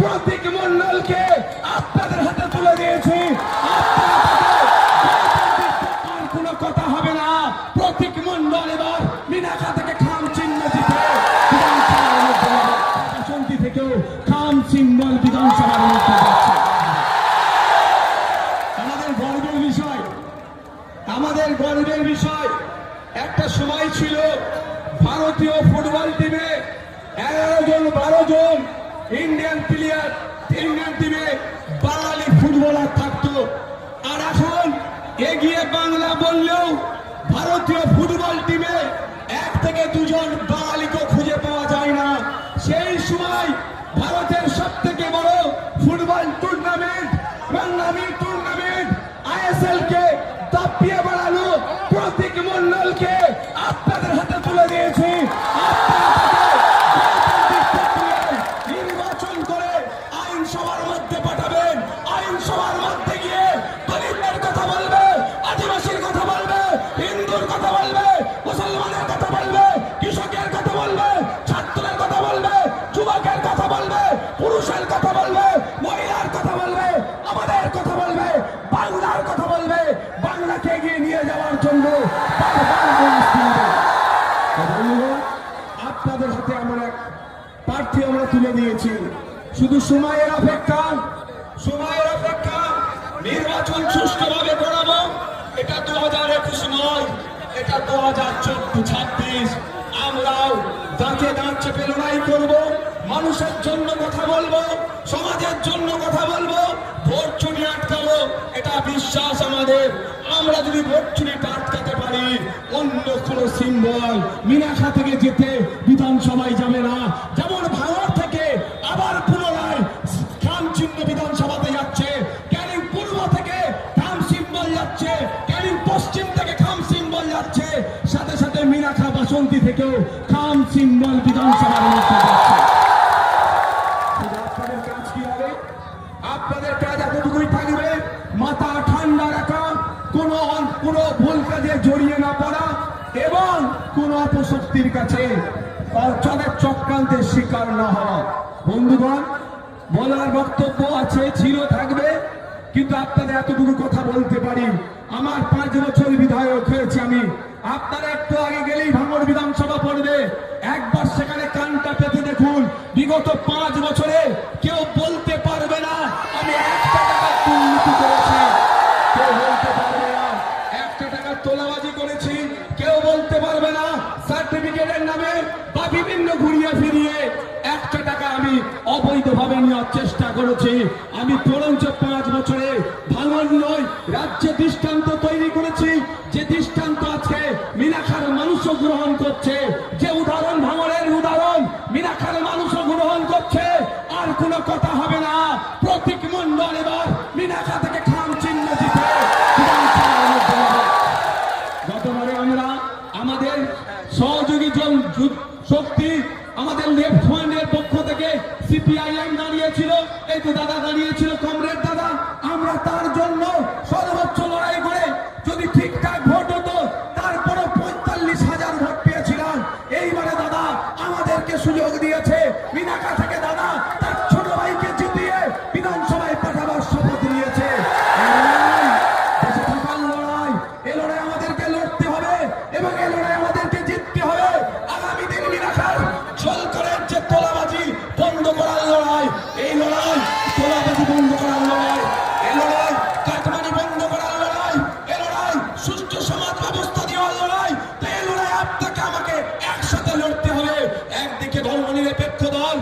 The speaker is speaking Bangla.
প্রতীক মণ্ডলকে আপনাদের হাতে তুলে দিয়েছি। আর কোনো কথা হবে না। প্রতীক মণ্ডল এবার মিনাখা থেকে খাম চিহ্ন জিতে বাসন্তী থেকেও খাম সিম্বল বিধানসভার মধ্যে যাচ্ছে। আমাদের গর্বের বিষয়, আমাদের গর্বের বিষয়। একটা সময় ছিল ভারতীয় ফুটবল টিমে 11 জন 12 জন ইন্ডিয়ান প্লেয়ার, ইন্ডিয়ান টিমে বাঙালি ফুটবলার থাকতো। আর এখন এগিয়ে বাংলা বললেও ভারতীয় ফুটবল টিমে 1 থেকে 2 জন বাঙালিকে খুঁজে পাওয়া যায় না। সেই সময় ভারতের সব থেকে বড় ফুটবল টুর্নামেন্ট, বাংলামি টুর্নামেন্ট ISL কে দাপিয়ে বাড়ালো প্রতীক মণ্ডলকে আপনাদের হাতে তুলে দিয়েছি। নির্বাচন করে আইনসভার মধ্যে পাঠাবেন। আইনসভার মধ্যে গিয়ে দলিতদের কথা বলবে, আদিবাসীর কথা বলবে, হিন্দুর কথা বলবে, মুসলমানের কথা বলবে, কৃষকের কথা বলবে, ছাত্রের কথা বলবে, যুবকের কথা বলবে, পুরুষের কথা বলবে, মহিলার কথা বলবে, আমাদের কথা বলবে, বাংলার কথা বলবে। বাংলাকে এগিয়ে নিয়ে যাওয়ার জন্য আপনাদের হাতে আমরা প্রার্থী আমরা তুলে দিয়েছি। শুধু সময়ের অপেক্ষা, সময়ের অপেক্ষা। নির্বাচন সুষ্ঠুভাবে করাবো। এটা 2021 নয়, এটা 2024-26। আমরাও দাঁতে দাঁত চেপে লড়াই করবো, মানুষের জন্য কথা বলবো, সমাজের জন্য কথা বলবো, ভোট চুরি আটকাবো। এটা বিশ্বাস আমাদের। আমরা যদি ভোট চুরিটা আটকাতে পারি, অন্য কোন সিম্বল মিনাখা থেকে যেতে বিধানসভায় যাবে না। যেমন ভারত থেকে আবার পুনরায় খাম চিহ্ন বিধানসভাতে যাচ্ছে, ক্যানিং পূর্ব থেকে খাম সিম্বল যাচ্ছে, ক্যানিং পশ্চিম থেকে খাম সিম্বল যাচ্ছে, সাথে সাথে মিনাখা বাসন্তী থেকেও খাম সিম্বল বিধানসভার মধ্যে যাচ্ছে। আপনাদের কাজ কি হবে? আপনাদের কাজ এতটুকুই থাকবে, মাথা ঠান্ডা রাখা, কোনো ভুল কাজে জড়িয়ে না পড়া এবং কোন অপশক্তির কাছে তাদের চক্রান্তের শিকার না হওয়া। বন্ধুগণ, বলার বক্তব্য আছে, ছিল, থাকবে, কিন্তু আপনাদের এতটুকু কথা বলতে পারি। আমার 5 বছর বিধায়ক হয়েছে আমি। আপনারা একটু আগে গেলেই ভাঙড় বিধানসভা পড়বে, একবার সেখানে কানটা পেতে দেখুন। বিগত 5 বছরে কেউ বলতে পারবে না আমি 1 টাকা দুর্নীতি করেছি, কেউ বলতে পারবে না 1 টাকা তোলাবাজি করেছি, কেউ বলতে পারবে না সার্টিফিকেটের নামে বা বিভিন্ন ঘুরিয়ে ফিরিয়ে 1 টাকা আমি অবৈধভাবে নেওয়ার চেষ্টা করেছি। আমি বরঞ্চ 5 বছরে ভাঙড় নয়, রাজ্যে দৃষ্টান্ত তৈরি করেছি, যে দৃষ্টান্ত আজকে মিনাখার মানুষও গ্রহণ করছে, যে উদাহরণ ভাঙড়ের উদাহরণ মিনাখার মানুষও গ্রহণ করছে। আর কোনো কথা হবে না। প্রতীক মণ্ডল এবার মিনাখা থেকে খাম চিহ্ন জিতে গতবারে আমরা আমাদের সহযোগী শক্তি, আমাদের লেফট ফ্রন্টের পক্ষ থেকে CPIM দাঁড়িয়েছিল, এই তো দাদা দাঁড়িয়েছিল, কমরেড দাদা। আমরা তার জন্য সর্বোচ্চ লড়াই করে যদি ঠিকঠাক ভোট হতো, তারপরে 45,000 ভোট পেয়েছিলাম। এইবারে দাদা আমাদেরকে সুযোগ দিয়েছে, মিনাখা থেকে দাদা তার ছোট ভাইকে জিতিয়ে বিধানসভায় পাঠাবার শপথ নিয়েছে। লড়াই, এ লড়াই আমাদেরকে লড়তে হবে এবং এ লড়াই আমাদেরকে জিততে হবে। আগামী দিন মিনাখার ঝলকরের যে তোলাবাজি বন্ধ করার লড়াই, এই লড়াই তোলাবাজি বন্ধ করার লড়াই, এই লড়াই কাটমানি বন্ধ করার লড়াই, এই লড়াই সুষ্ঠু সমাজ ব্যবস্থা দেওয়ার লড়াই। তো এই লড়াই আপনাকে আমাকে একসাথে লড়তে হবে। একদিকে ধর্মনিরপেক্ষ দল,